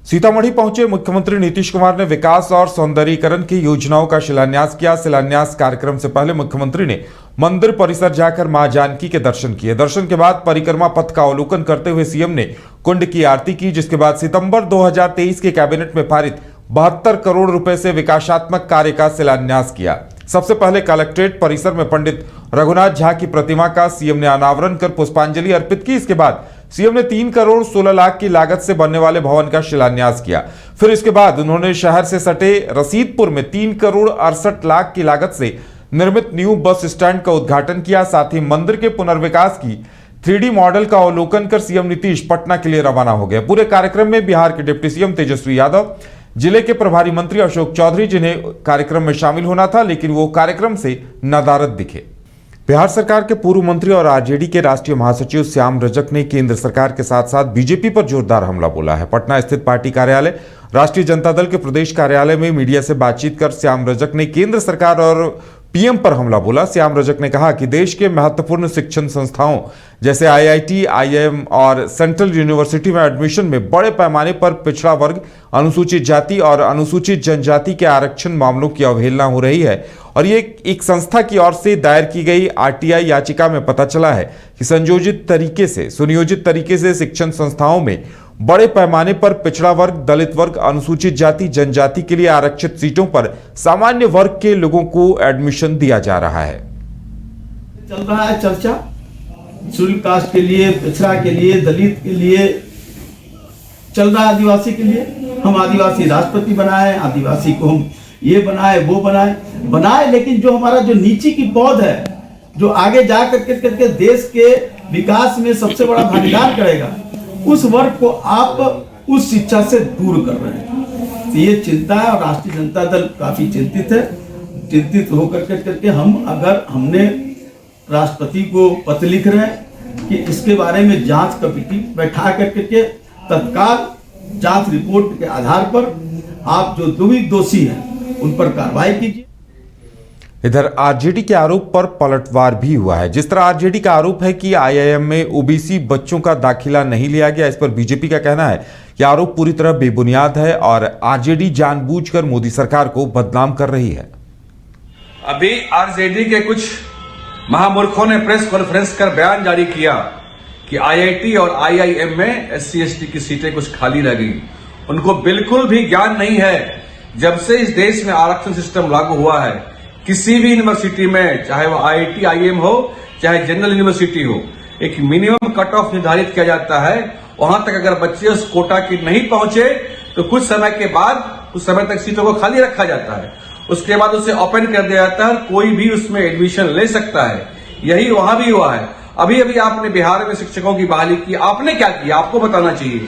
सीतामढ़ी पहुंचे मुख्यमंत्री नीतीश कुमार ने विकास और सौंदर्यीकरण की योजनाओं का शिलान्यास किया। शिलान्यास कार्यक्रम से पहले मुख्यमंत्री ने मंदिर परिसर जाकर मां जानकी के दर्शन किए। दर्शन के बाद परिक्रमा पथ का अवलोकन करते हुए सीएम ने कुंड की आरती की, जिसके बाद सितंबर 2023 के कैबिनेट में पारित 72 करोड़ रुपए से विकासात्मक कार्य का शिलान्यास किया। सबसे पहले कलेक्ट्रेट परिसर में पंडित रघुनाथ झा की प्रतिमा का सीएम ने अनावरण कर पुष्पांजलि अर्पित की। इसके बाद सीएम ने 3 करोड़ 16 लाख की लागत से बनने वाले भवन का शिलान्यास किया। फिर इसके बाद उन्होंने शहर से सटे रसीदपुर में 3 करोड़ 68 लाख की लागत से निर्मित न्यू बस स्टैंड का उद्घाटन किया। साथ ही मंदिर के पुनर्विकास की 3D मॉडल का अवलोकन कर सीएम नीतीश पटना के लिए रवाना हो गए। पूरे कार्यक्रम में बिहार के डिप्टी सीएम तेजस्वी यादव, जिले के प्रभारी मंत्री अशोक चौधरी, जिन्हें कार्यक्रम में शामिल होना था लेकिन वो कार्यक्रम से नदारद दिखे। बिहार सरकार के पूर्व मंत्री और आरजेडी के राष्ट्रीय महासचिव श्याम रजक ने केंद्र सरकार के साथ साथ बीजेपी पर जोरदार हमला बोला है। पटना स्थित पार्टी कार्यालय राष्ट्रीय जनता दल के प्रदेश कार्यालय में मीडिया से बातचीत कर श्याम रजक ने केंद्र सरकार और पीएम पर हमला बोला। श्याम रजक ने कहा कि देश के महत्वपूर्ण शिक्षण संस्थाओं जैसे आईआईटी, आईआईएम और सेंट्रल यूनिवर्सिटी में एडमिशन में बड़े पैमाने पर पिछड़ा वर्ग, अनुसूचित जाति और अनुसूचित जनजाति के आरक्षण मामलों की अवहेलना हो रही है और ये एक संस्था की ओर से दायर की गई आरटीआई याचिका में पता चला है कि सुनियोजित तरीके से शिक्षण संस्थाओं में बड़े पैमाने पर पिछड़ा वर्ग, दलित वर्ग, अनुसूचित जाति, जनजाति के लिए आरक्षित सीटों पर सामान्य वर्ग के लोगों को एडमिशन दिया जा रहा है। चल रहा है चर्चा, शेड्यूल कास्ट के लिए, पिछड़ा के लिए, दलित के लिए चल रहा है, आदिवासी के लिए। हम आदिवासी राष्ट्रपति बनाए, आदिवासी को हम ये बनाए वो बनाए, लेकिन जो हमारा जो नीचे की पौध है, जो आगे जा करके देश के विकास में सबसे बड़ा भागीदार करेगा, उस वर्ग को आप उस शिक्षा से दूर कर रहे हैं। तो ये चिंता है और राष्ट्रीय जनता दल काफी चिंतित है। चिंतित होकर करके हमने राष्ट्रपति को पत्र लिख रहे हैं कि इसके बारे में जांच कमेटी बैठा करके तत्काल जांच रिपोर्ट के आधार पर आप जो भी दोषी हैं उन पर कार्रवाई कीजिए। इधर आरजेडी के आरोप पर पलटवार भी हुआ है। जिस तरह आरजेडी का आरोप है कि आईआईएम में ओबीसी बच्चों का दाखिला नहीं लिया गया, इस पर बीजेपी का कहना है कि आरोप पूरी तरह बेबुनियाद है और आरजेडी जानबूझकर मोदी सरकार को बदनाम कर रही है। अभी आरजेडी के कुछ महामूर्खों ने प्रेस कॉन्फ्रेंस कर बयान जारी किया कि आईआईटी और आईआईएम में एससी एसटी की सीटें कुछ खाली रह गई। उनको बिल्कुल भी ज्ञान नहीं है। जब से इस देश में आरक्षण सिस्टम लागू हुआ है, किसी भी यूनिवर्सिटी में, चाहे वो आईआईटी, आईआईएम हो, चाहे जनरल यूनिवर्सिटी हो, एक मिनिमम कट ऑफ निर्धारित किया जाता है। वहां तक अगर बच्चे उस कोटा की नहीं पहुंचे तो कुछ समय तक सीटों को खाली रखा जाता है। उसके बाद उसे ओपन कर दिया जाता है, कोई भी उसमें एडमिशन ले सकता है। यही वहां भी हुआ है। अभी आपने बिहार में शिक्षकों की बहाली की, आपने क्या किया? आपको बताना चाहिए।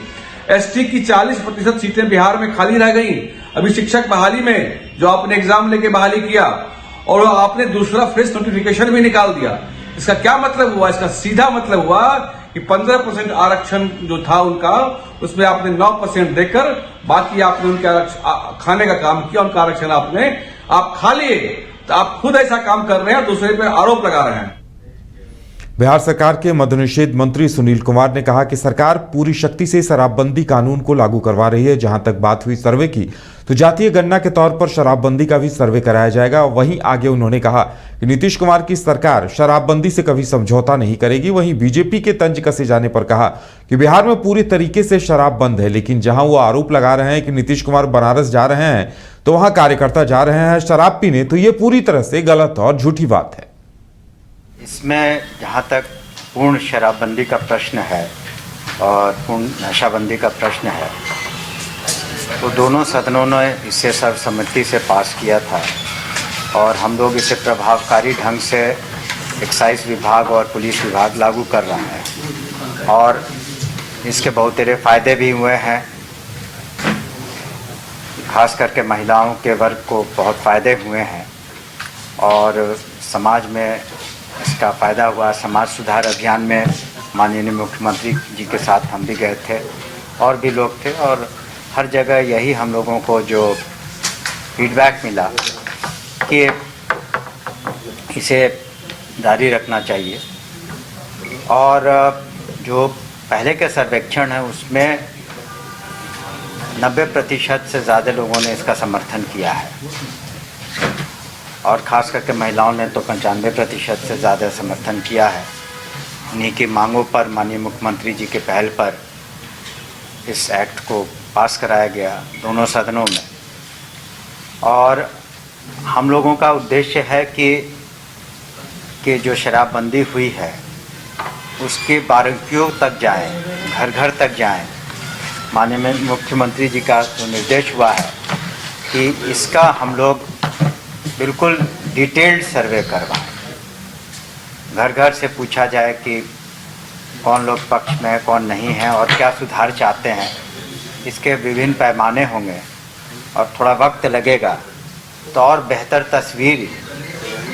एसटी की 40% सीटें बिहार में खाली रह गई। अभी शिक्षक बहाली में जो आपने एग्जाम लेके बहाली किया और आपने दूसरा फ्रेश नोटिफिकेशन भी निकाल दिया। इसका क्या मतलब हुआ? इसका सीधा मतलब हुआ कि 15% आरक्षण जो था उनका, उसमें आपने 9% देकर बाकी आपने उनके खाने का काम किया। उनका आरक्षण आप खा लिए। तो आप खुद ऐसा काम कर रहे हैं, दूसरे पर आरोप लगा रहे हैं। बिहार सरकार के मद्य निषेध मंत्री सुनील कुमार ने कहा कि सरकार पूरी शक्ति से शराबबंदी कानून को लागू करवा रही है। जहां तक बात हुई सर्वे की, तो जातीय गणना के तौर पर शराबबंदी का भी सर्वे कराया जाएगा। वहीं आगे उन्होंने कहा कि नीतीश कुमार की सरकार शराबबंदी से कभी समझौता नहीं करेगी। वहीं बीजेपी के तंज कसे जाने पर कहा कि बिहार में पूरी तरीके से शराब बंद है, लेकिन जहां वो आरोप लगा रहे हैं कि नीतीश कुमार बनारस जा रहे हैं तो वहां कार्यकर्ता जा रहे हैं शराब पीने, तो ये पूरी तरह से गलत और झूठी बात है। इसमें जहाँ तक पूर्ण शराबबंदी का प्रश्न है और पूर्ण नशाबंदी का प्रश्न है, तो दोनों सदनों ने इसे सर्वसम्मति से पास किया था और हम लोग इसे प्रभावकारी ढंग से एक्साइज विभाग और पुलिस विभाग लागू कर रहा है और इसके बहुत सारे फायदे भी हुए हैं। खास करके महिलाओं के वर्ग को बहुत फ़ायदे हुए हैं और समाज में इसका फ़ायदा हुआ। समाज सुधार अभियान में माननीय मुख्यमंत्री जी के साथ हम भी गए थे और भी लोग थे और हर जगह यही हम लोगों को जो फीडबैक मिला कि इसे जारी रखना चाहिए। और जो पहले के सर्वेक्षण है उसमें 90% से ज़्यादा लोगों ने इसका समर्थन किया है और ख़ास करके महिलाओं ने तो 95% से ज़्यादा समर्थन किया है। इन्हीं की मांगों पर माननीय मुख्यमंत्री जी के पहल पर इस एक्ट को पास कराया गया दोनों सदनों में। और हम लोगों का उद्देश्य है कि जो शराबबंदी हुई है उसके बारीकियों तक जाएं, घर घर तक जाएं। माननीय मुख्यमंत्री जी का जो निर्देश हुआ है कि इसका हम लोग बिल्कुल डिटेल्ड सर्वे करवाएं, घर घर से पूछा जाए कि कौन लोग पक्ष में है, कौन नहीं है और क्या सुधार चाहते हैं। इसके विभिन्न पैमाने होंगे और थोड़ा वक्त लगेगा तो और बेहतर तस्वीर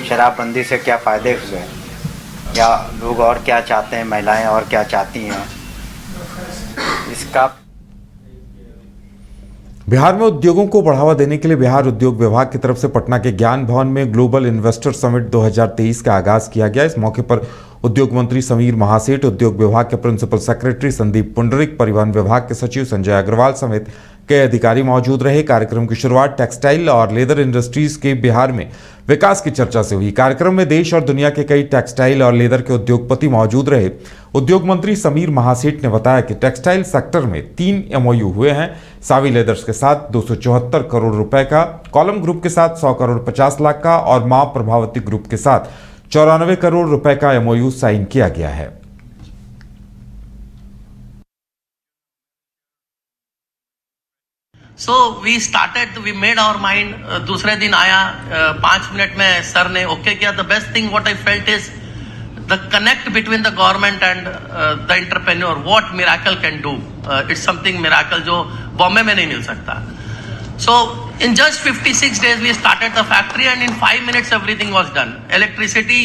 शराबबंदी से क्या फ़ायदे हुए या लोग और क्या चाहते हैं, महिलाएं और क्या चाहती हैं, इसका। बिहार में उद्योगों को बढ़ावा देने के लिए बिहार उद्योग विभाग की तरफ से पटना के ज्ञान भवन में ग्लोबल इन्वेस्टर समिट 2023 का आगाज किया गया। इस मौके पर उद्योग मंत्री समीर महासेठ, उद्योग विभाग के प्रिंसिपल सेक्रेटरी संदीप पुंडरिक, परिवहन विभाग के सचिव संजय अग्रवाल समेत कई अधिकारी मौजूद रहे। कार्यक्रम की शुरुआत टेक्सटाइल और लेदर इंडस्ट्रीज के बिहार में विकास की चर्चा से हुई। कार्यक्रम में देश और दुनिया के कई टेक्सटाइल और लेदर के उद्योगपति मौजूद रहे। उद्योग मंत्री समीर महासेठ ने बताया कि टेक्सटाइल सेक्टर में 3 MOU हुए हैं। सावी लेदर्स के साथ 274 करोड़ रुपए का, कॉलम ग्रुप के साथ 100 करोड़ 50 लाख का और मां प्रभावती ग्रुप के साथ 94 करोड़ रुपए का MOU साइन किया गया है। So we made our mind. दूसरे दिन आया, 5 मिनट में सर ने ओके किया। The best thing what I felt is the connect between the government and the entrepreneur. What miracle can do? It's something miracle जो बॉम्बे में नहीं मिल सकता। So in just 56 days we started the factory and in 5 minutes everything was done. Electricity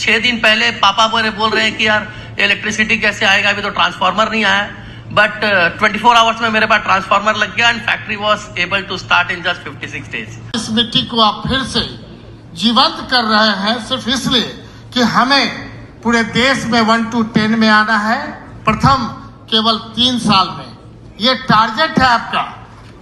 6 दिन पहले पापा बोल रहे हैं कि यार इलेक्ट्रिसिटी कैसे आएगा, अभी तो ट्रांसफार्मर नहीं आया। बट 24 आवर्स में मेरे पास ट्रांसफार्मर लग गया and factory was able to start in just 56 days. इस मिट्टी को आप फिर से जीवंत कर रहे हैं सिर्फ इसलिए कि हमें पूरे देश में 1 to 10 में आना है, प्रथम केवल 3 साल में। ये टारगेट है आपका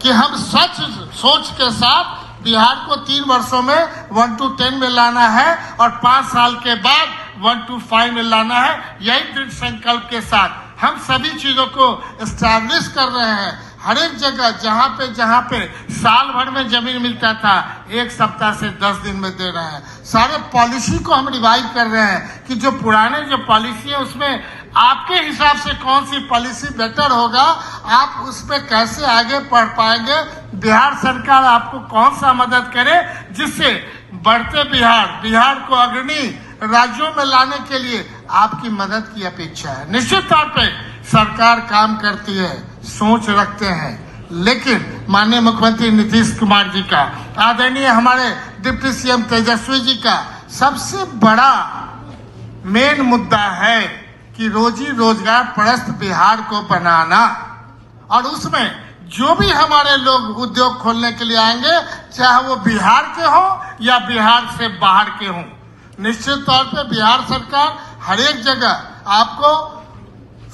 कि हम सच सोच के साथ बिहार को 3 वर्षों में 1 to 10 में लाना है और 5 साल के बाद 1 to 5 में लाना है। यही दृढ़ संकल्प के साथ हम सभी चीजों को एस्टैब्लिश कर रहे हैं। हर एक जगह जहाँ पे साल भर में जमीन मिलता था 1 सप्ताह से 10 दिन में दे रहे हैं। सारे पॉलिसी को हम रिवाइव कर रहे हैं कि जो पुराने जो पॉलिसी है उसमें आपके हिसाब से कौन सी पॉलिसी बेटर होगा, आप उस पर कैसे आगे बढ़ पाएंगे, बिहार सरकार आपको कौन सा मदद करे जिससे बढ़ते बिहार को अग्रणी राज्यों में लाने के लिए आपकी मदद की अपेक्षा है। निश्चित तौर पे सरकार काम करती है, सोच रखते हैं, लेकिन माननीय मुख्यमंत्री नीतीश कुमार जी का, आदरणीय हमारे डिप्टी CM तेजस्वी जी का सबसे बड़ा मेन मुद्दा है कि रोजी रोजगार परस्त बिहार को बनाना। और उसमें जो भी हमारे लोग उद्योग खोलने के लिए आएंगे, चाहे वो बिहार के हो या बिहार से बाहर के हों, निश्चित तौर पे बिहार सरकार हर एक जगह आपको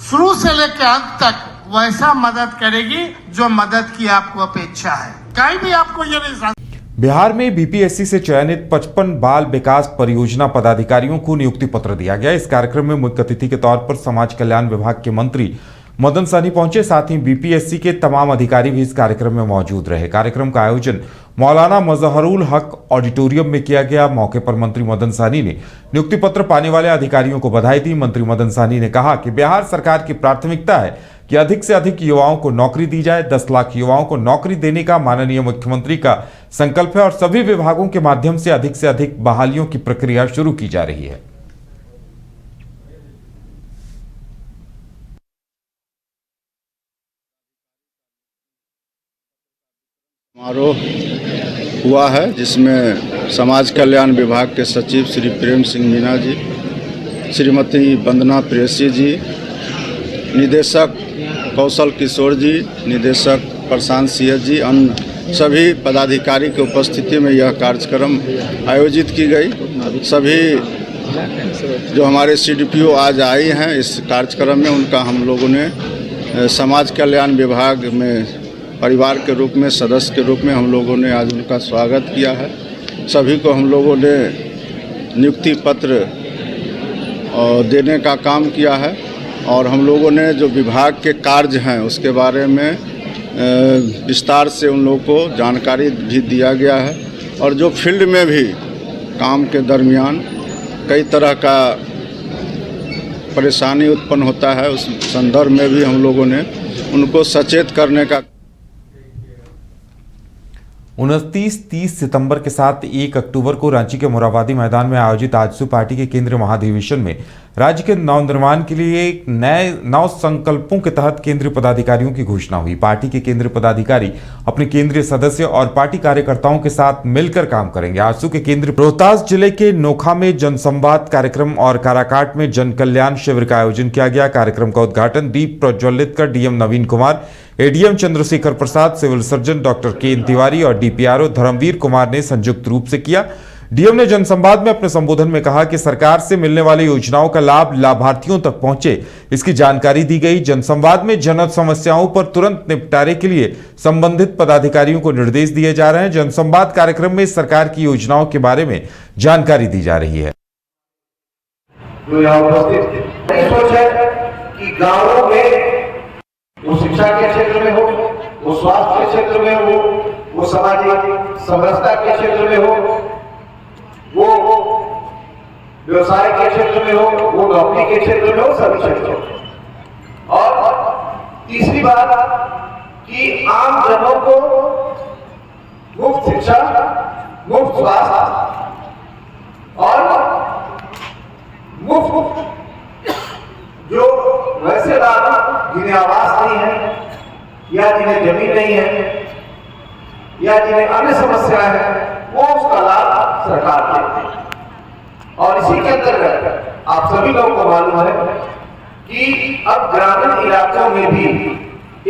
शुरू से लेकर अंत तक वैसा मदद करेगी जो मदद की आपको अपेक्षा है। कहीं भी आपको ये नहीं। बिहार में BPSC से चयनित 55 बाल विकास परियोजना पदाधिकारियों को नियुक्ति पत्र दिया गया। इस कार्यक्रम में मुख्य अतिथि के तौर पर समाज कल्याण विभाग के मंत्री मदन सहनी पहुंचे। साथ ही BPSC के तमाम अधिकारी भी इस कार्यक्रम में मौजूद रहे। कार्यक्रम का आयोजन मौलाना मजहरुल हक ऑडिटोरियम में किया गया। मौके पर मंत्री मदन सहनी ने नियुक्ति पत्र पाने वाले अधिकारियों को बधाई दी। मंत्री मदन सहनी ने कहा कि बिहार सरकार की प्राथमिकता है कि अधिक से अधिक युवाओं को नौकरी दी जाए। 10 लाख युवाओं को नौकरी देने का माननीय मुख्यमंत्री का संकल्प है और सभी विभागों के माध्यम से अधिक बहालियों की प्रक्रिया शुरू की जा रही है। समारोह हुआ है जिसमें समाज कल्याण विभाग के सचिव श्री प्रेम सिंह मीना जी, श्रीमती वंदना प्रेयसी जी, निदेशक कौशल किशोर जी, निदेशक प्रशांत सिंह जी, अन्य सभी पदाधिकारी की उपस्थिति में यह कार्यक्रम आयोजित की गई। सभी जो हमारे CDPO आज आई हैं इस कार्यक्रम में, उनका हम लोगों ने समाज कल्याण विभाग में परिवार के रूप में, सदस्य के रूप में हम लोगों ने आज उनका स्वागत किया है। सभी को हम लोगों ने नियुक्ति पत्र देने का काम किया है और हम लोगों ने जो विभाग के कार्य हैं उसके बारे में विस्तार से उन लोगों को जानकारी भी दिया गया है और जो फील्ड में भी काम के दरमियान कई तरह का परेशानी उत्पन्न होता है उस संदर्भ में भी हम लोगों ने उनको सचेत करने का 29-30 सितंबर के साथ 1 अक्टूबर को रांची के मोराबादी मैदान में आयोजित आजसू पार्टी के केंद्रीय महाधिवेशन में राज्य के नवनिर्माण के लिए नए 9 संकल्पों के तहत केंद्रीय पदाधिकारियों की घोषणा हुई। पार्टी के केंद्रीय पदाधिकारी अपने केंद्रीय सदस्य और पार्टी कार्यकर्ताओं के साथ मिलकर काम करेंगे। आजसू के केंद्रीय रोहतास जिले के नोखा में जनसंवाद कार्यक्रम और काराकाट में जन कल्याण शिविर का आयोजन किया गया। कार्यक्रम का उद्घाटन दीप प्रज्वलित कर डीएम नवीन कुमार, एडीएम चंद्रशेखर प्रसाद, सिविल सर्जन डॉक्टर के तिवारी और डीपीआरओ धर्मवीर कुमार ने संयुक्त रूप से किया। डीएम ने जनसंवाद में अपने संबोधन में कहा कि सरकार से मिलने वाली योजनाओं का लाभ लाभार्थियों तक पहुंचे, इसकी जानकारी दी गई। जनसंवाद में जन समस्याओं पर तुरंत निपटारे के लिए संबंधित पदाधिकारियों को निर्देश दिए जा रहे हैं। जनसंवाद कार्यक्रम में सरकार की योजनाओं के बारे में जानकारी दी जा रही है। जो यहाँ उपस्थित सोच है कि गांवों में वो शिक्षा के क्षेत्र में हो, वो स्वास्थ्य के क्षेत्र में हो, वो सामाजिक समरसता के क्षेत्र में हो, वो व्यवसाय के क्षेत्र में हो, वो नौकरी के क्षेत्र में हो, सभी क्षेत्रों में। और तीसरी बात कि आम जनों को मुफ्त शिक्षा, मुफ्त स्वास्थ्य और मुफ्त जो वैसे लाभ जिन्हें आवास नहीं है या जिन्हें जमीन नहीं है या जिन्हें अन्य समस्याएं हैं, वो उसका लाभ सरकार देती है। और इसी के अंतर्गत आप सभी लोगों को मालूम है कि अब ग्रामीण इलाकों में भी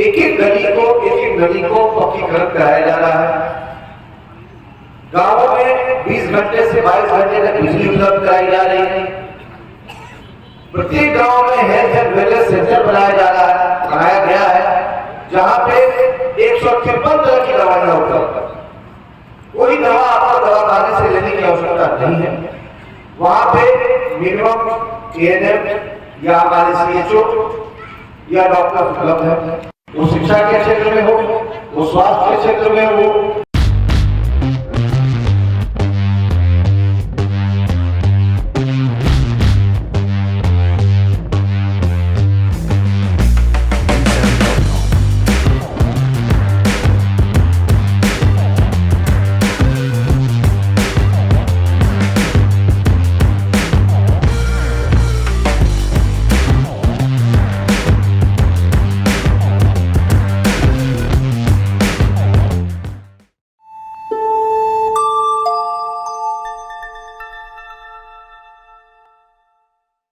एक एक गली को पक्कीकरण कराया जा रहा है। गांवों में 20 घंटे से 22 घंटे तक बिजली उपलब्ध कराई जा रही है। प्रत्येक गांव में हेल्थ एंड वेलनेस सेंटर बनाया गया है जहां पे 153 तरह की दवाइयां उपलब्ध है। कोई दवा आपको दवाखाने से लेने की आवश्यकता नहीं है। वहां पे मिनिमम एएनएम या हमारे सीएचओ या डॉक्टर उपलब्ध है। वो शिक्षा के क्षेत्र में हो, वो स्वास्थ्य के क्षेत्र में हो,